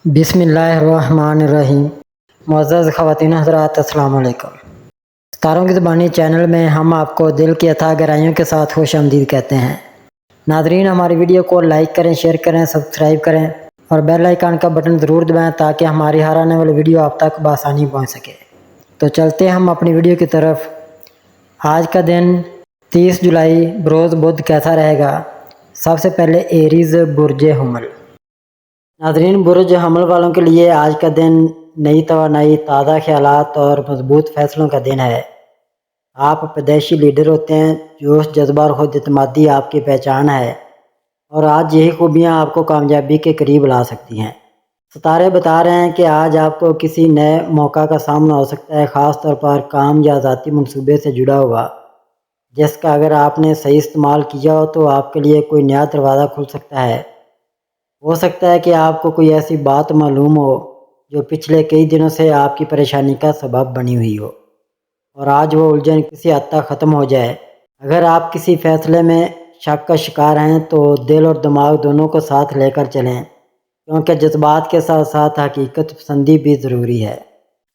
بسم اللہ الرحمن الرحیم۔ معزز خواتین حضرات، السلام علیکم۔ ستاروں کی زبانی چینل میں ہم آپ کو دل کی اتھاہ گہرائیوں کے ساتھ خوش آمدید کہتے ہیں۔ ناظرین، ہماری ویڈیو کو لائک کریں، شیئر کریں، سبسکرائب کریں اور بیل آئیکن کا بٹن ضرور دبائیں تاکہ ہماری ہر آنے والی ویڈیو آپ تک بآسانی پہنچ سکے۔ تو چلتے ہیں ہم اپنی ویڈیو کی طرف۔ آج کا دن 30 جولائی بروز بدھ کیسا رہے گا؟ سب سے پہلے ایریز برج حمل۔ ناظرین، برج حمل والوں کے لیے آج کا دن نئی توانائی، تازہ خیالات اور مضبوط فیصلوں کا دن ہے۔ آپ پیدائشی لیڈر ہوتے ہیں، جوش، جذبہ اور خود اعتمادی آپ کی پہچان ہے، اور آج یہی خوبیاں آپ کو کامیابی کے قریب لا سکتی ہیں۔ ستارے بتا رہے ہیں کہ آج آپ کو کسی نئے موقع کا سامنا ہو سکتا ہے، خاص طور پر کام یا ذاتی منصوبے سے جڑا ہوا، جس کا اگر آپ نے صحیح استعمال کیا ہو تو آپ کے لیے کوئی نیا دروازہ کھل سکتا ہے۔ ہو سکتا ہے کہ آپ کو کوئی ایسی بات معلوم ہو جو پچھلے کئی دنوں سے آپ کی پریشانی کا سبب بنی ہوئی ہو، اور آج وہ الجھن کسی حد تک ختم ہو جائے۔ اگر آپ کسی فیصلے میں شک کا شکار ہیں تو دل اور دماغ دونوں کو ساتھ لے کر چلیں، کیونکہ جذبات کے ساتھ ساتھ حقیقت پسندی بھی ضروری ہے۔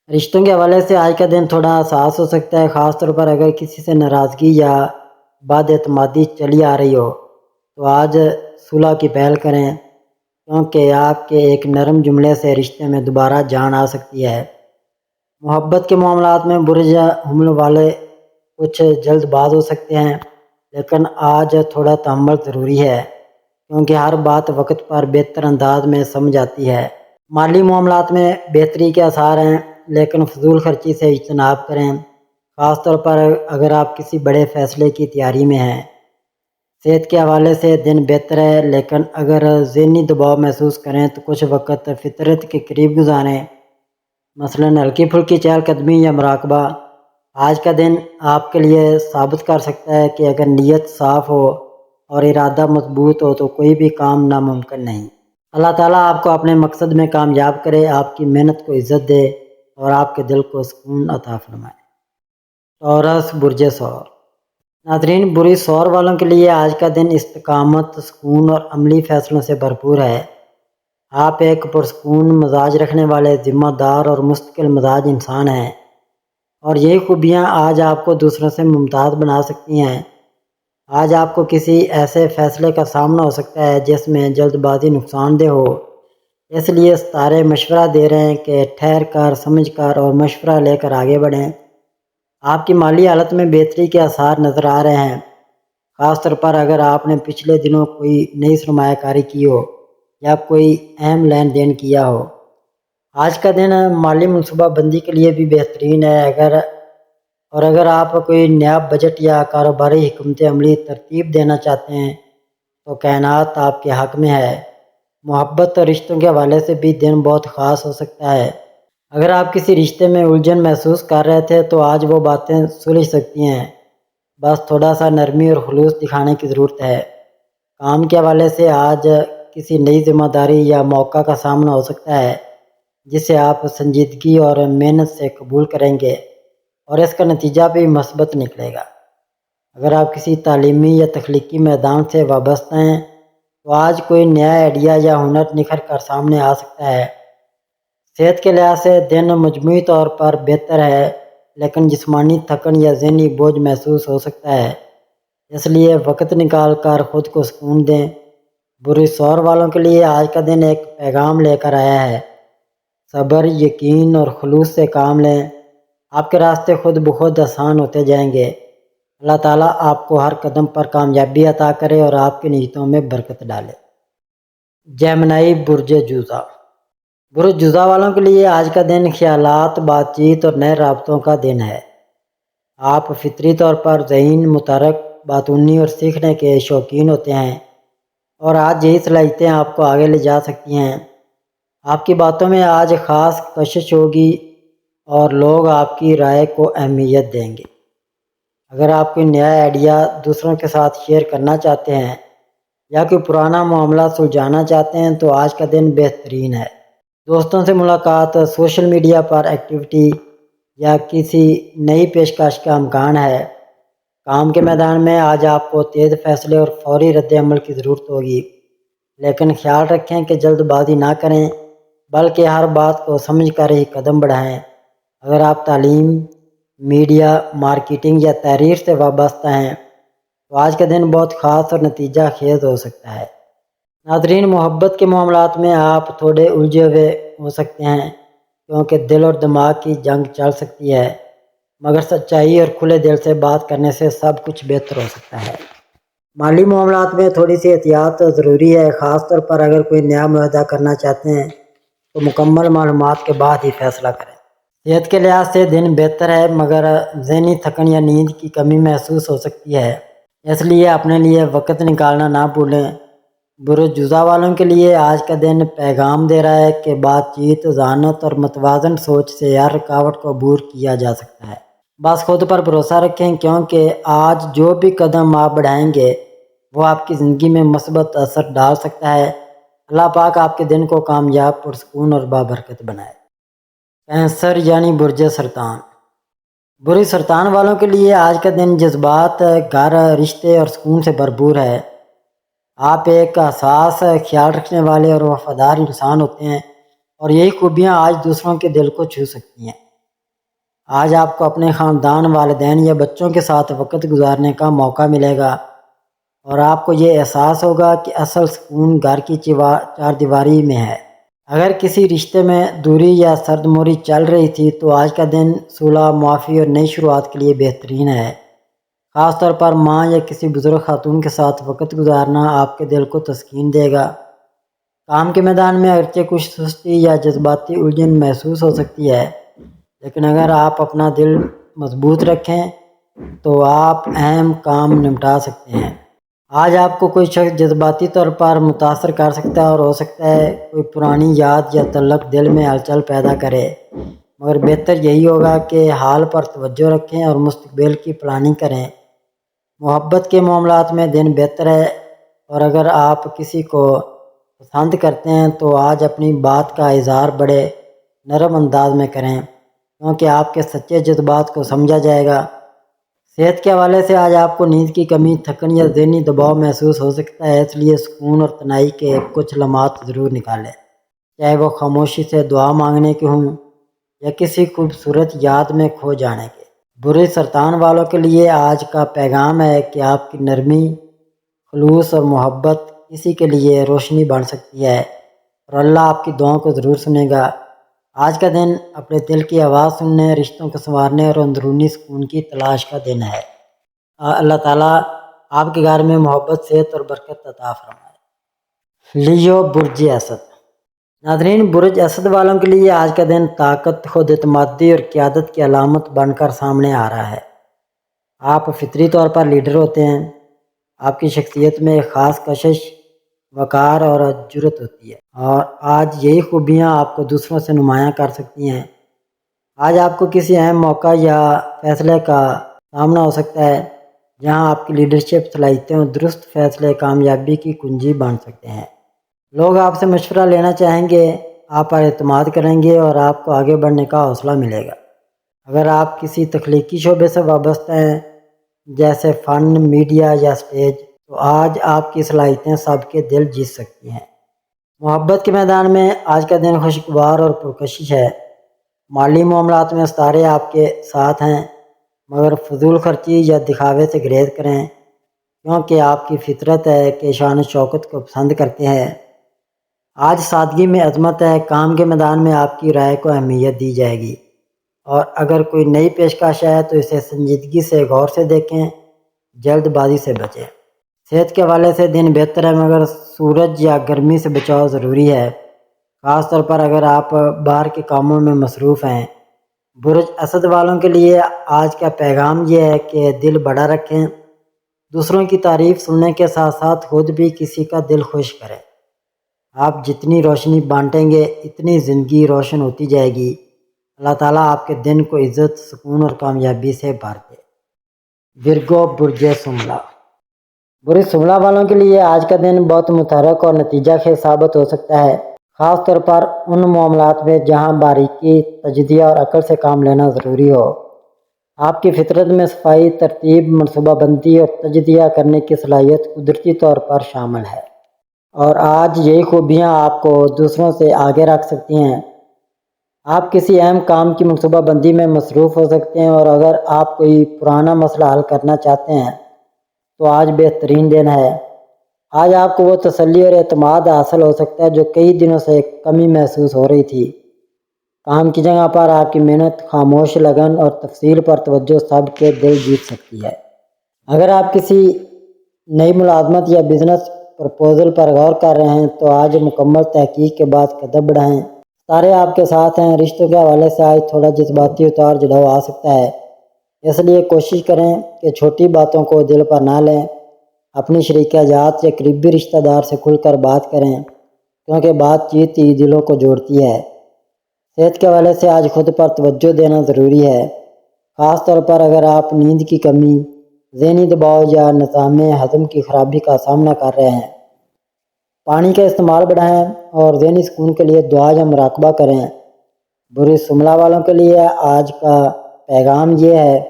رشتوں کے حوالے سے آج کا دن تھوڑا حساس ہو سکتا ہے، خاص طور پر اگر کسی سے ناراضگی یا بد اعتمادی چلی آ رہی ہو تو آج صلح کی پہل کریں، کیونکہ آپ کے ایک نرم جملے سے رشتے میں دوبارہ جان آ سکتی ہے۔ محبت کے معاملات میں برج حمل والے کچھ جلد باز ہو سکتے ہیں، لیکن آج تھوڑا تحمل ضروری ہے، کیونکہ ہر بات وقت پر بہتر انداز میں سمجھ آتی ہے۔ مالی معاملات میں بہتری کے آثار ہیں، لیکن فضول خرچی سے اجتناب کریں، خاص طور پر اگر آپ کسی بڑے فیصلے کی تیاری میں ہیں۔ صحت کے حوالے سے دن بہتر ہے، لیکن اگر ذہنی دباؤ محسوس کریں تو کچھ وقت فطرت کے قریب گزاریں، مثلاً ہلکی پھلکی چہل قدمی یا مراقبہ۔ آج کا دن آپ کے لیے ثابت کر سکتا ہے کہ اگر نیت صاف ہو اور ارادہ مضبوط ہو تو کوئی بھی کام ناممکن نہیں۔ اللہ تعالیٰ آپ کو اپنے مقصد میں کامیاب کرے، آپ کی محنت کو عزت دے اور آپ کے دل کو سکون عطا فرمائے۔ ٹورس برج ثور۔ ناظرین، برج ثور والوں کے لیے آج کا دن استقامت، سکون اور عملی فیصلوں سے بھرپور ہے۔ آپ ایک پرسکون مزاج رکھنے والے، ذمہ دار اور مستقل مزاج انسان ہیں، اور یہی خوبیاں آج آپ کو دوسروں سے ممتاز بنا سکتی ہیں۔ آج آپ کو کسی ایسے فیصلے کا سامنا ہو سکتا ہے جس میں جلد بازی نقصان دہ ہو، اس لیے ستارے مشورہ دے رہے ہیں کہ ٹھہر کر، سمجھ کر اور مشورہ لے کر آگے بڑھیں۔ آپ کی مالی حالت میں بہتری کے آثار نظر آ رہے ہیں، خاص طور پر اگر آپ نے پچھلے دنوں کوئی نئی سرمایہ کاری کی ہو یا کوئی اہم لین دین کیا ہو۔ آج کا دن مالی منصوبہ بندی کے لیے بھی بہترین ہے۔ اگر آپ کوئی نیا بجٹ یا کاروباری حکمت عملی ترتیب دینا چاہتے ہیں تو کائنات آپ کے حق میں ہے۔ محبت اور رشتوں کے حوالے سے بھی دن بہت خاص ہو سکتا ہے۔ اگر آپ کسی رشتے میں الجھن محسوس کر رہے تھے تو آج وہ باتیں سلجھ سکتی ہیں، بس تھوڑا سا نرمی اور خلوص دکھانے کی ضرورت ہے۔ کام کے حوالے سے آج کسی نئی ذمہ داری یا موقع کا سامنا ہو سکتا ہے جسے آپ سنجیدگی اور محنت سے قبول کریں گے، اور اس کا نتیجہ بھی مثبت نکلے گا۔ اگر آپ کسی تعلیمی یا تخلیقی میدان سے وابستہ ہیں تو آج کوئی نیا آئیڈیا یا ہنر نکھر کر سامنے آ سکتا ہے۔ صحت کے لحاظ سے دن مجموعی طور پر بہتر ہے، لیکن جسمانی تھکن یا ذہنی بوجھ محسوس ہو سکتا ہے، اس لیے وقت نکال کر خود کو سکون دیں۔ برج ثور والوں کے لیے آج کا دن ایک پیغام لے کر آیا ہے: صبر، یقین اور خلوص سے کام لیں، آپ کے راستے خود بخود آسان ہوتے جائیں گے۔ اللہ تعالیٰ آپ کو ہر قدم پر کامیابی عطا کرے اور آپ کی نیتوں میں برکت ڈالے۔ جیمنائی برج جوزا۔ برج جوزا والوں کے لیے آج کا دن خیالات، بات چیت اور نئے رابطوں کا دن ہے۔ آپ فطری طور پر ذہین، متحرک، باتونی اور سیکھنے کے شوقین ہوتے ہیں، اور آج یہی صلاحیتیں آپ کو آگے لے جا سکتی ہیں۔ آپ کی باتوں میں آج خاص کشش ہوگی اور لوگ آپ کی رائے کو اہمیت دیں گے۔ اگر آپ کوئی نیا آئیڈیا دوسروں کے ساتھ شیئر کرنا چاہتے ہیں یا کوئی پرانا معاملہ سلجھانا چاہتے ہیں تو آج کا دن بہترین ہے۔ دوستوں سے ملاقات، سوشل میڈیا پر ایکٹیویٹی یا کسی نئی پیشکش کا امکان ہے۔ کام کے میدان میں آج آپ کو تیز فیصلے اور فوری رد عمل کی ضرورت ہوگی، لیکن خیال رکھیں کہ جلد بازی نہ کریں، بلکہ ہر بات کو سمجھ کر ہی قدم بڑھائیں۔ اگر آپ تعلیم، میڈیا، مارکیٹنگ یا تحریر سے وابستہ ہیں تو آج کا دن بہت خاص اور نتیجہ خیز ہو سکتا ہے۔ ناظرین، محبت کے معاملات میں آپ تھوڑے الجھے ہوئے ہو سکتے ہیں کیونکہ دل اور دماغ کی جنگ چل سکتی ہے، مگر سچائی اور کھلے دل سے بات کرنے سے سب کچھ بہتر ہو سکتا ہے۔ مالی معاملات میں تھوڑی سی احتیاط ضروری ہے، خاص طور پر اگر کوئی نیا معاہدہ کرنا چاہتے ہیں تو مکمل معلومات کے بعد ہی فیصلہ کریں۔ صحت کے لحاظ سے دن بہتر ہے، مگر ذہنی تھکن یا نیند کی کمی محسوس ہو سکتی ہے، اس لیے اپنے لیے وقت نکالنا نہ بھولیں۔ برج جوزہ والوں کے لیے آج کا دن پیغام دے رہا ہے کہ بات چیت، ذہانت اور متوازن سوچ سے ہر رکاوٹ کو عبور کیا جا سکتا ہے۔ بس خود پر بھروسہ رکھیں، کیونکہ آج جو بھی قدم آپ بڑھائیں گے وہ آپ کی زندگی میں مثبت اثر ڈال سکتا ہے۔ اللہ پاک آپ کے دن کو کامیاب، پرسکون اور بابرکت بنائے۔ کینسر یعنی برج سرطان۔ برج سرطان والوں کے لیے آج کا دن جذبات، گھر، رشتے اور سکون سے بھرپور ہے۔ آپ ایک حساس، خیال رکھنے والے اور وفادار انسان ہوتے ہیں، اور یہی خوبیاں آج دوسروں کے دل کو چھو سکتی ہیں۔ آج آپ کو اپنے خاندان، والدین یا بچوں کے ساتھ وقت گزارنے کا موقع ملے گا، اور آپ کو یہ احساس ہوگا کہ اصل سکون گھر کی چار دیواری میں ہے۔ اگر کسی رشتے میں دوری یا سرد موری چل رہی تھی تو آج کا دن صلح، معافی اور نئی شروعات کے لیے بہترین ہے۔ خاص طور پر ماں یا کسی بزرگ خاتون کے ساتھ وقت گزارنا آپ کے دل کو تسکین دے گا۔ کام کے میدان میں اگرچہ کچھ سستی یا جذباتی الجھن محسوس ہو سکتی ہے، لیکن اگر آپ اپنا دل مضبوط رکھیں تو آپ اہم کام نمٹا سکتے ہیں۔ آج آپ کو کوئی شخص جذباتی طور پر متاثر کر سکتا ہے، اور ہو سکتا ہے کوئی پرانی یاد یا تعلق دل میں ہلچل پیدا کرے، مگر بہتر یہی ہوگا کہ حال پر توجہ رکھیں اور مستقبل کی پلاننگ کریں۔ محبت کے معاملات میں دن بہتر ہے، اور اگر آپ کسی کو پسند کرتے ہیں تو آج اپنی بات کا اظہار بڑے نرم انداز میں کریں، کیونکہ آپ کے سچے جذبات کو سمجھا جائے گا۔ صحت کے حوالے سے آج آپ کو نیند کی کمی، تھکن یا ذہنی دباؤ محسوس ہو سکتا ہے، اس لیے سکون اور تنہائی کے کچھ لمحات ضرور نکالیں، چاہے وہ خاموشی سے دعا مانگنے کے ہوں یا کسی خوبصورت یاد میں کھو جانے کے۔ برج سرطان والوں کے لیے آج کا پیغام ہے کہ آپ کی نرمی، خلوص اور محبت کسی کے لیے روشنی بن سکتی ہے، اور اللہ آپ کی دعاؤں کو ضرور سنے گا۔ آج کا دن اپنے دل کی آواز سننے، رشتوں کو سنوارنے اور اندرونی سکون کی تلاش کا دن ہے۔ اللہ تعالیٰ آپ کے گھر میں محبت، صحت اور برکت عطا فرمائے۔ لیو، برج اسد۔ ناظرین، برج اسد والوں کے لیے آج کا دن طاقت، خود اعتمادی اور قیادت کی علامت بن کر سامنے آ رہا ہے۔ آپ فطری طور پر لیڈر ہوتے ہیں۔ آپ کی شخصیت میں ایک خاص کشش، وقار اور جرأت ہوتی ہے، اور آج یہی خوبیاں آپ کو دوسروں سے نمایاں کر سکتی ہیں۔ آج آپ کو کسی اہم موقع یا فیصلے کا سامنا ہو سکتا ہے جہاں آپ کی لیڈرشپ صلاحیتیں اور درست فیصلے کامیابی کی کنجی بن سکتے ہیں۔ لوگ آپ سے مشورہ لینا چاہیں گے، آپ پر اعتماد کریں گے اور آپ کو آگے بڑھنے کا حوصلہ ملے گا۔ اگر آپ کسی تخلیقی شعبے سے وابستہ ہیں جیسے فن، میڈیا یا اسٹیج، تو آج آپ کی صلاحیتیں سب کے دل جیت سکتی ہیں۔ محبت کے میدان میں آج کا دن خوشگوار اور پرکشش ہے۔ مالی معاملات میں ستارے آپ کے ساتھ ہیں، مگر فضول خرچی یا دکھاوے سے گریز کریں، کیونکہ آپ کی فطرت ہے کہ شان و شوکت کو پسند کرتے ہیں۔ آج سادگی میں عظمت ہے۔ کام کے میدان میں آپ کی رائے کو اہمیت دی جائے گی، اور اگر کوئی نئی پیشکش ہے تو اسے سنجیدگی سے غور سے دیکھیں، جلد بازی سے بچیں۔ صحت کے حوالے سے دن بہتر ہے، مگر سورج یا گرمی سے بچاؤ ضروری ہے، خاص طور پر اگر آپ باہر کے کاموں میں مصروف ہیں۔ برج اسد والوں کے لیے آج کا پیغام یہ ہے کہ دل بڑا رکھیں، دوسروں کی تعریف سننے کے ساتھ ساتھ خود بھی کسی کا دل خوش کریں۔ آپ جتنی روشنی بانٹیں گے اتنی زندگی روشن ہوتی جائے گی۔ اللہ تعالیٰ آپ کے دن کو عزت، سکون اور کامیابی سے بھر دے۔ ورگو، برج سملا۔ برج سملا والوں کے لیے آج کا دن بہت متحرک اور نتیجہ خیز ثابت ہو سکتا ہے، خاص طور پر ان معاملات میں جہاں باریکی، تجزیہ اور عقل سے کام لینا ضروری ہو۔ آپ کی فطرت میں صفائی، ترتیب، منصوبہ بندی اور تجزیہ کرنے کی صلاحیت قدرتی طور پر شامل ہے۔ اور آج یہی خوبیاں آپ کو دوسروں سے آگے رکھ سکتی ہیں۔ آپ کسی اہم کام کی منصوبہ بندی میں مصروف ہو سکتے ہیں، اور اگر آپ کوئی پرانا مسئلہ حل کرنا چاہتے ہیں تو آج بہترین دن ہے۔ آج آپ کو وہ تسلی اور اعتماد حاصل ہو سکتا ہے جو کئی دنوں سے کمی محسوس ہو رہی تھی۔ کام کی جگہ پر آپ کی محنت، خاموش لگن اور تفصیل پر توجہ سب کے دل جیت سکتی ہے۔ اگر آپ کسی نئی ملازمت یا بزنس پرپوزل پر غور کر رہے ہیں تو آج مکمل تحقیق کے بعد قدم بڑھائیں۔ ستارے آپ کے ساتھ ہیں۔ رشتوں کے حوالے سے آج تھوڑا جذباتی اتار چڑھاؤ آ سکتا ہے، اس لیے کوشش کریں کہ چھوٹی باتوں کو دل پر نہ لیں۔ اپنی شریک حیات یا قریبی رشتہ دار سے کھل کر بات کریں، کیونکہ بات چیت ہی دلوں کو جوڑتی ہے۔ صحت کے حوالے سے آج خود پر توجہ دینا ضروری ہے، خاص طور پر اگر آپ نیند کی کمی، ذہنی دباؤ یا نظام ہضم کی خرابی کا سامنا کر رہے ہیں۔ پانی کا استعمال بڑھائیں اور ذہنی سکون کے لیے دعا یا مراقبہ کریں۔ بری سملہ والوں کے لیے آج کا پیغام یہ ہے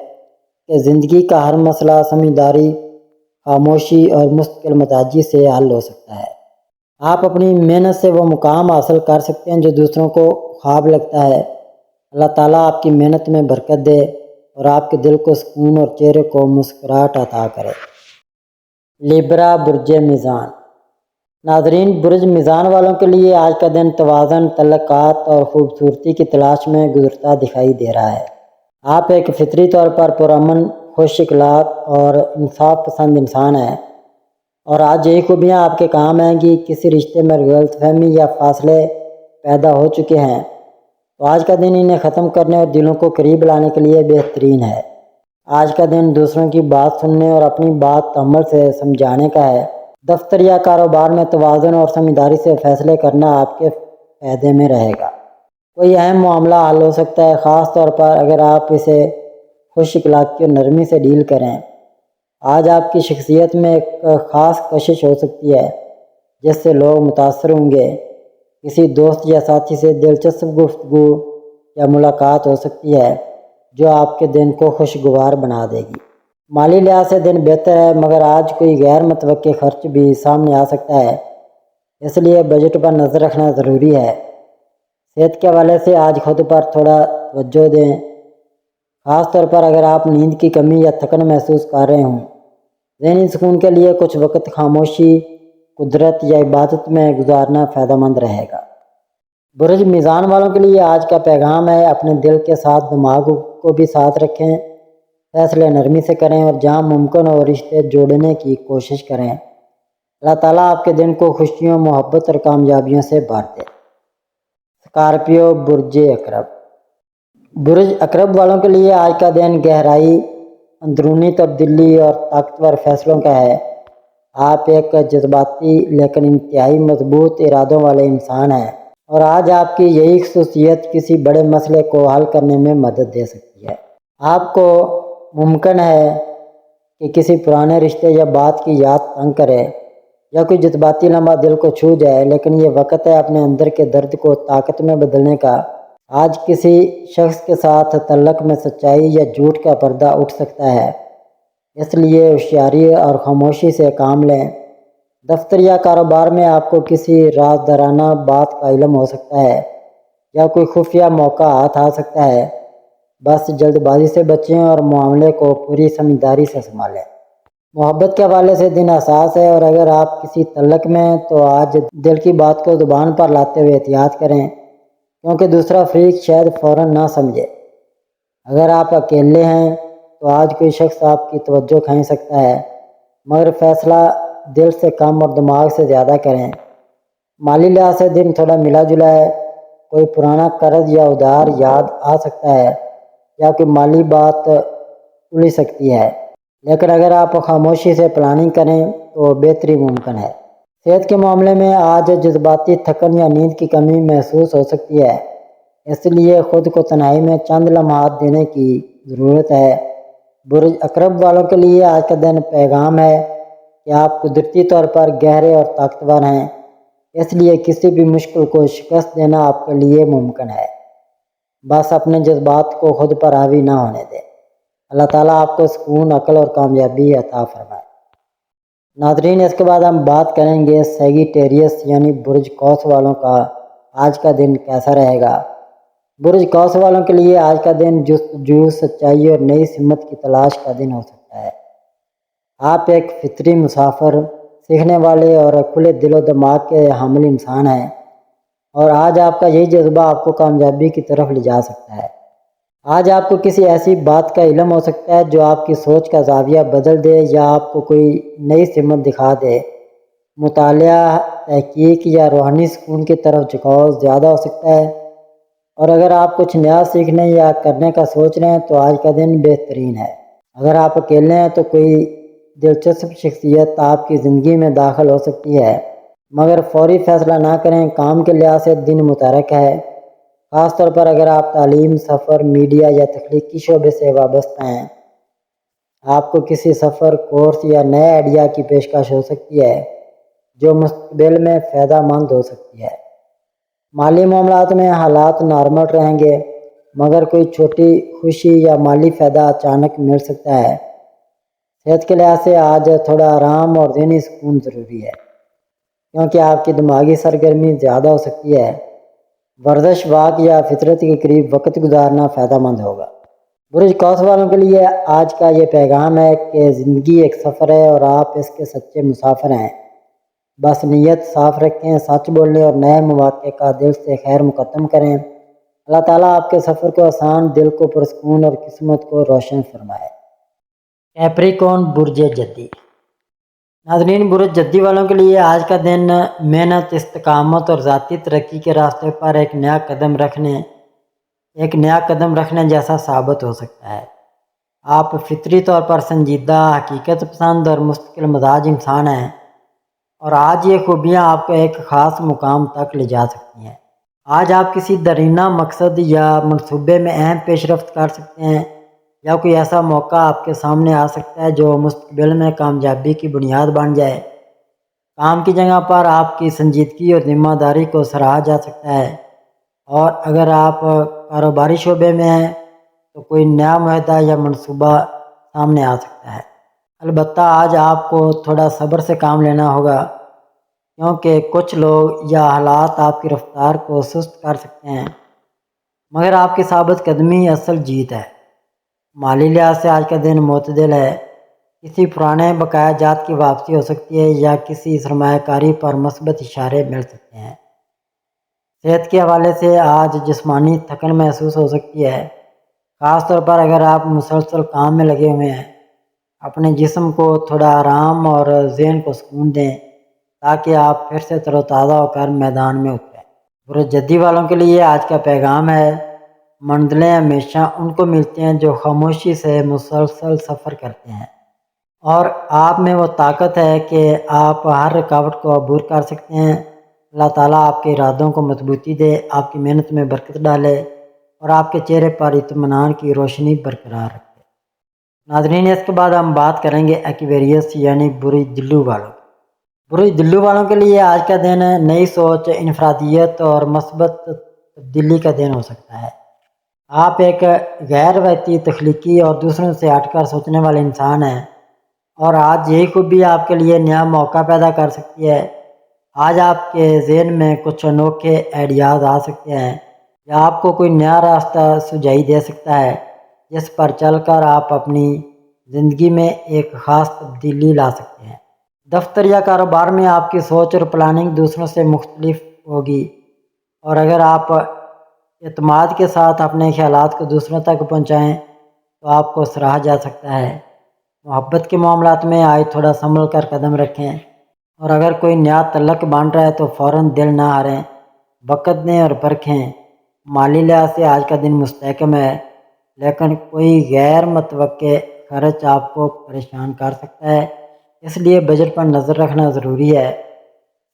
کہ زندگی کا ہر مسئلہ سمجھداری، خاموشی اور مستقل مزاجی سے حل ہو سکتا ہے۔ آپ اپنی محنت سے وہ مقام حاصل کر سکتے ہیں جو دوسروں کو خواب لگتا ہے۔ اللہ تعالیٰ آپ کی محنت میں برکت دے اور آپ کے دل کو سکون اور چہرے کو مسکراہٹ عطا کرے۔ لیبرا، برج میزان۔ ناظرین، برج میزان والوں کے لیے آج کا دن توازن، تعلقات اور خوبصورتی کی تلاش میں گزرتا دکھائی دے رہا ہے۔ آپ ایک فطری طور پر پرامن، خوش اخلاق اور انصاف پسند انسان ہیں، اور آج یہی خوبیاں آپ کے کام آئیں گی۔ کسی رشتے میں غلط فہمی یا فاصلے پیدا ہو چکے ہیں تو آج کا دن انہیں ختم کرنے اور دلوں کو قریب لانے کے لیے بہترین ہے۔ آج کا دن دوسروں کی بات سننے اور اپنی بات تحمل سے سمجھانے کا ہے۔ دفتر یا کاروبار میں توازن اور سمجھداری سے فیصلے کرنا آپ کے فائدے میں رہے گا۔ کوئی اہم معاملہ حل ہو سکتا ہے، خاص طور پر اگر آپ اسے خوش اخلاقی اور نرمی سے ڈیل کریں۔ آج آپ کی شخصیت میں ایک خاص کشش ہو سکتی ہے جس سے لوگ متاثر ہوں گے۔ کسی دوست یا ساتھی سے دلچسپ گفتگو یا ملاقات ہو سکتی ہے جو آپ کے دن کو خوشگوار بنا دے گی۔ مالی لحاظ سے دن بہتر ہے، مگر آج کوئی غیر متوقع خرچ بھی سامنے آ سکتا ہے، اس لیے بجٹ پر نظر رکھنا ضروری ہے۔ صحت کے حوالے سے آج خود پر تھوڑا توجہ دیں، خاص طور پر اگر آپ نیند کی کمی یا تھکن محسوس کر رہے ہوں۔ ذہنی سکون کے لیے کچھ وقت خاموشی، قدرت یا عبادت میں گزارنا فائدہ مند رہے گا۔ برج میزان والوں کے لیے آج کا پیغام ہے، اپنے دل کے ساتھ دماغ کو بھی ساتھ رکھیں، فیصلے نرمی سے کریں اور جہاں ممکن ہو رشتے جوڑنے کی کوشش کریں۔ اللہ تعالیٰ آپ کے دن کو خوشیوں، محبت اور کامیابیوں سے بھر دے۔ اسکارپیو، برج عقرب۔ برج عقرب والوں کے لیے آج کا دن گہرائی، اندرونی تبدیلی اور طاقتور فیصلوں کا ہے۔ آپ ایک جذباتی لیکن انتہائی مضبوط ارادوں والے انسان ہیں، اور آج آپ کی یہی خصوصیت کسی بڑے مسئلے کو حل کرنے میں مدد دے سکتی ہے۔ آپ کو ممکن ہے کہ کسی پرانے رشتے یا بات کی یاد تنگ کرے یا کوئی جذباتی لمحہ دل کو چھو جائے، لیکن یہ وقت ہے اپنے اندر کے درد کو طاقت میں بدلنے کا۔ آج کسی شخص کے ساتھ تعلق میں سچائی یا جھوٹ کا پردہ اٹھ سکتا ہے، اس لیے ہوشیاری اور خاموشی سے کام لیں۔ دفتر یا کاروبار میں آپ کو کسی رازدارانہ بات کا علم ہو سکتا ہے یا کوئی خفیہ موقع ہاتھ آ سکتا ہے۔ بس جلد بازی سے بچیں اور معاملے کو پوری سمجھداری سے سنبھالیں۔ محبت کے حوالے سے دن حساس ہے، اور اگر آپ کسی تعلق میں ہیں تو آج دل کی بات کو زبان پر لاتے ہوئے احتیاط کریں، کیونکہ دوسرا فریق شاید فوراً نہ سمجھے۔ اگر آپ اکیلے ہیں تو آج کوئی شخص آپ کی توجہ کھینچ سکتا ہے، مگر فیصلہ دل سے کم اور دماغ سے زیادہ کریں۔ مالی لحاظ سے دن تھوڑا ملا جلا ہے، کوئی پرانا قرض یا ادھار یاد آ سکتا ہے یا کوئی مالی بات الجھ سکتی ہے، لیکن اگر آپ خاموشی سے پلاننگ کریں تو بہتری ممکن ہے۔ صحت کے معاملے میں آج جذباتی تھکن یا نیند کی کمی محسوس ہو سکتی ہے، اس لیے خود کو تنہائی میں چند لمحات دینے کی ضرورت ہے۔ برج عقرب والوں کے لیے آج کا دن پیغام ہے کہ آپ قدرتی طور پر گہرے اور طاقتور ہیں، اس لیے کسی بھی مشکل کو شکست دینا آپ کے لیے ممکن ہے۔ بس اپنے جذبات کو خود پر حاوی نہ ہونے دیں۔ اللہ تعالیٰ آپ کو سکون، عقل اور کامیابی عطا فرمائے۔ ناظرین اس کے بعد ہم بات کریں گے سیگیٹیریس یعنی برج قوس والوں کا آج کا دن کیسا رہے گا۔ برج قوس والوں کے لیے آج کا دن جستجو، سچائی اور نئی سمت کی تلاش کا دن ہو سکتا ہے۔ آپ ایک فطری مسافر، سیکھنے والے اور کھلے دل و دماغ کے حامل انسان ہیں، اور آج آپ کا یہی جذبہ آپ کو کامیابی کی طرف لے جا سکتا ہے۔ آج آپ کو کسی ایسی بات کا علم ہو سکتا ہے جو آپ کی سوچ کا زاویہ بدل دے یا آپ کو کوئی نئی سمت دکھا دے۔ مطالعہ، تحقیق یا روحانی سکون کی طرف جھکاؤ زیادہ ہو سکتا ہے، اور اگر آپ کچھ نیا سیکھنے یا کرنے کا سوچ رہے ہیں تو آج کا دن بہترین ہے۔ اگر آپ اکیلے ہیں تو کوئی دلچسپ شخصیت آپ کی زندگی میں داخل ہو سکتی ہے، مگر فوری فیصلہ نہ کریں، کام کے لحاظ سے دن متحرک ہے، خاص طور پر اگر آپ تعلیم، سفر، میڈیا یا تخلیقی شعبے سے وابستہ ہیں۔ آپ کو کسی سفر، کورس یا نئے آئیڈیا کی پیشکش ہو سکتی ہے جو مستقبل میں فائدہ مند ہو سکتی ہے۔ مالی معاملات میں حالات نارمل رہیں گے، مگر کوئی چھوٹی خوشی یا مالی فائدہ اچانک مل سکتا ہے۔ صحت کے لحاظ سے آج تھوڑا آرام اور ذہنی سکون ضروری ہے، کیونکہ آپ کی دماغی سرگرمی زیادہ ہو سکتی ہے۔ ورزش، واک یا فطرت کے قریب وقت گزارنا فائدہ مند ہوگا۔ برج قوس والوں کے لیے آج کا یہ پیغام ہے کہ زندگی ایک سفر ہے اور آپ اس کے سچے مسافر ہیں۔ بس نیت صاف رکھیں، سچ بولنے اور نئے مواقع کا دل سے خیر مقدم کریں۔ اللہ تعالیٰ آپ کے سفر کو آسان، دل کو پرسکون اور قسمت کو روشن فرمائے۔ کیپریکون برج جدی۔ ناظرین، برج جدی والوں کے لیے آج کا دن محنت، استقامت اور ذاتی ترقی کے راستے پر ایک نیا قدم رکھنے جیسا ثابت ہو سکتا ہے۔ آپ فطری طور پر سنجیدہ، حقیقت پسند اور مستقل مزاج انسان ہیں، اور آج یہ خوبیاں آپ کو ایک خاص مقام تک لے جا سکتی ہیں۔ آج آپ کسی درینہ مقصد یا منصوبے میں اہم پیش رفت کر سکتے ہیں، یا کوئی ایسا موقع آپ کے سامنے آ سکتا ہے جو مستقبل میں کامیابی کی بنیاد بن جائے۔ کام کی جگہ پر آپ کی سنجیدگی اور ذمہ داری کو سراہا جا سکتا ہے، اور اگر آپ کاروباری شعبے میں ہیں تو کوئی نیا معاہدہ یا منصوبہ سامنے آ سکتا ہے۔ البتہ آج آپ کو تھوڑا صبر سے کام لینا ہوگا، کیونکہ کچھ لوگ یا حالات آپ کی رفتار کو سست کر سکتے ہیں، مگر آپ کی ثابت قدمی اصل جیت ہے۔ مالی لحاظ سے آج کا دن معتدل ہے۔ کسی پرانے بقایا جات کی واپسی ہو سکتی ہے یا کسی سرمایہ کاری پر مثبت اشارے مل سکتے ہیں۔ صحت کے حوالے سے آج جسمانی تھکن محسوس ہو سکتی ہے، خاص طور پر اگر آپ مسلسل کام میں لگے ہوئے ہیں۔ اپنے جسم کو تھوڑا آرام اور ذہن کو سکون دیں تاکہ آپ پھر سے تر و تازہ ہو کر میدان میں اتریں۔ برج جدی والوں کے لیے آج کا پیغام ہے، منزلیں ہمیشہ ان کو ملتی ہیں جو خاموشی سے مسلسل سفر کرتے ہیں، اور آپ میں وہ طاقت ہے کہ آپ ہر رکاوٹ کو عبور کر سکتے ہیں۔ اللہ تعالیٰ آپ کے ارادوں کو مضبوطی دے، آپ کی محنت میں برکت ڈالے اور آپ کے چہرے پر اطمینان کی روشنی برقرار رکھے۔ ناظرین، اس کے بعد ہم بات کریں گے ایکویریس یعنی برج دلو والوں۔ برج دلو والوں کے لیے آج کا دن نئی سوچ، انفرادیت اور مثبت تبدیلی کا دن ہو سکتا ہے۔ آپ ایک غیر روایتی، تخلیقی اور دوسروں سے ہٹ کر سوچنے والے انسان ہیں، اور آج یہی خوبی آپ کے لیے نیا موقع پیدا کر سکتی ہے۔ آج آپ کے ذہن میں کچھ انوکھے آئیڈیاز آ سکتے ہیں، یا آپ کو کوئی نیا راستہ سجائی دے سکتا ہے جس پر چل کر آپ اپنی زندگی میں ایک خاص تبدیلی لا سکتے ہیں۔ دفتر یا کاروبار میں آپ کی سوچ اور پلاننگ دوسروں سے مختلف ہوگی، اور اگر آپ اعتماد کے ساتھ اپنے خیالات کو دوسروں تک پہنچائیں تو آپ کو سراہا جا سکتا ہے۔ محبت کے معاملات میں آج تھوڑا سنبھل کر قدم رکھیں، اور اگر کوئی نیا تعلق بن رہا ہے تو فوراً دل نہ ہاریں، وقت دیں اور پرکھیں۔ مالی لحاظ سے آج کا دن مستحکم ہے، لیکن کوئی غیر متوقع خرچ آپ کو پریشان کر سکتا ہے، اس لیے بجٹ پر نظر رکھنا ضروری ہے۔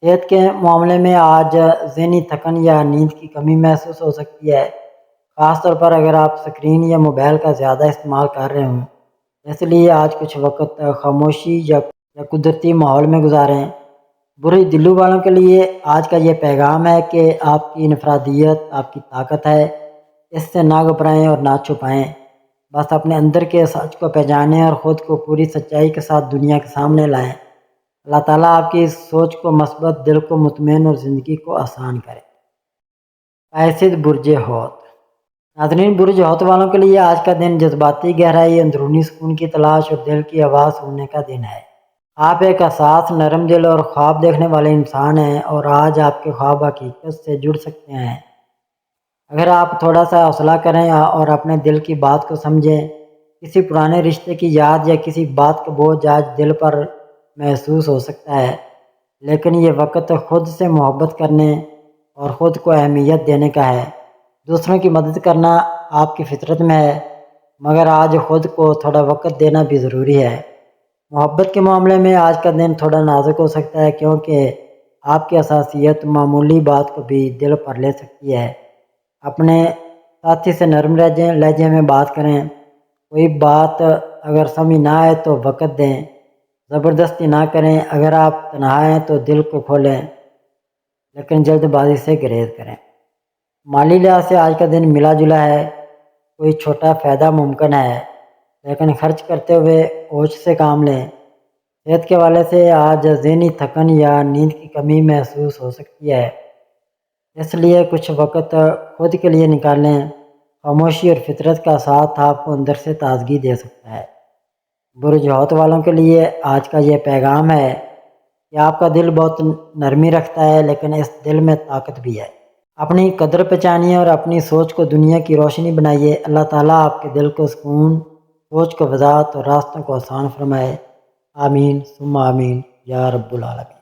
صحت کے معاملے میں آج ذہنی تھکن یا نیند کی کمی محسوس ہو سکتی ہے، خاص طور پر اگر آپ اسکرین یا موبائل کا زیادہ استعمال کر رہے ہوں۔ اس لیے آج کچھ وقت خاموشی یا قدرتی ماحول میں گزاریں۔ برج دلو والوں کے لیے آج کا یہ پیغام ہے کہ آپ کی انفرادیت آپ کی طاقت ہے، اس سے نہ گھبرائیں اور نہ چھپائیں، بس اپنے اندر کے سچ کو پہچانیں اور خود کو پوری سچائی کے ساتھ دنیا کے سامنے لائیں۔ اللہ تعالیٰ آپ کی اس سوچ کو مثبت، دل کو مطمئن اور زندگی کو آسان کرے۔ قاصد برج حوت۔ ناظرین، برج حوت والوں کے لیے آج کا دن جذباتی گہرائی، اندرونی سکون کی تلاش اور دل کی آواز سننے کا دن ہے۔ آپ ایک حساس، نرم دل اور خواب دیکھنے والے انسان ہیں، اور آج آپ کے خواب حقیقت سے جڑ سکتے ہیں اگر آپ تھوڑا سا حوصلہ کریں اور اپنے دل کی بات کو سمجھیں۔ کسی پرانے رشتے کی یاد یا کسی بات کا بوجھ آج دل پر محسوس ہو سکتا ہے، لیکن یہ وقت خود سے محبت کرنے اور خود کو اہمیت دینے کا ہے۔ دوسروں کی مدد کرنا آپ کی فطرت میں ہے، مگر آج خود کو تھوڑا وقت دینا بھی ضروری ہے۔ محبت کے معاملے میں آج کا دن تھوڑا نازک ہو سکتا ہے، کیونکہ آپ کی حساسیت معمولی بات کو بھی دل پر لے سکتی ہے۔ اپنے ساتھی سے نرم لہجے میں بات کریں۔ کوئی بات اگر سمجھ نہ آئے تو وقت دیں، زبردستی نہ کریں۔ اگر آپ تنہا ہیں تو دل کو کھولیں، لیکن جلد بازی سے گریز کریں۔ مالی لحاظ سے آج کا دن ملا جلا ہے۔ کوئی چھوٹا فائدہ ممکن ہے، لیکن خرچ کرتے ہوئے ہوش سے کام لیں۔ صحت کے حوالے سے آج ذہنی تھکن یا نیند کی کمی محسوس ہو سکتی ہے، اس لیے کچھ وقت خود کے لیے نکالیں۔ خاموشی اور فطرت کا ساتھ آپ کو اندر سے تازگی دے سکتا ہے۔ برج حوت والوں کے لیے آج کا یہ پیغام ہے کہ آپ کا دل بہت نرمی رکھتا ہے، لیکن اس دل میں طاقت بھی ہے۔ اپنی قدر پہچانیے اور اپنی سوچ کو دنیا کی روشنی بنائیے۔ اللہ تعالیٰ آپ کے دل کو سکون، سوچ کو وضاحت اور راستوں کو آسان فرمائے۔ آمین ثم آمین یا رب العالمین۔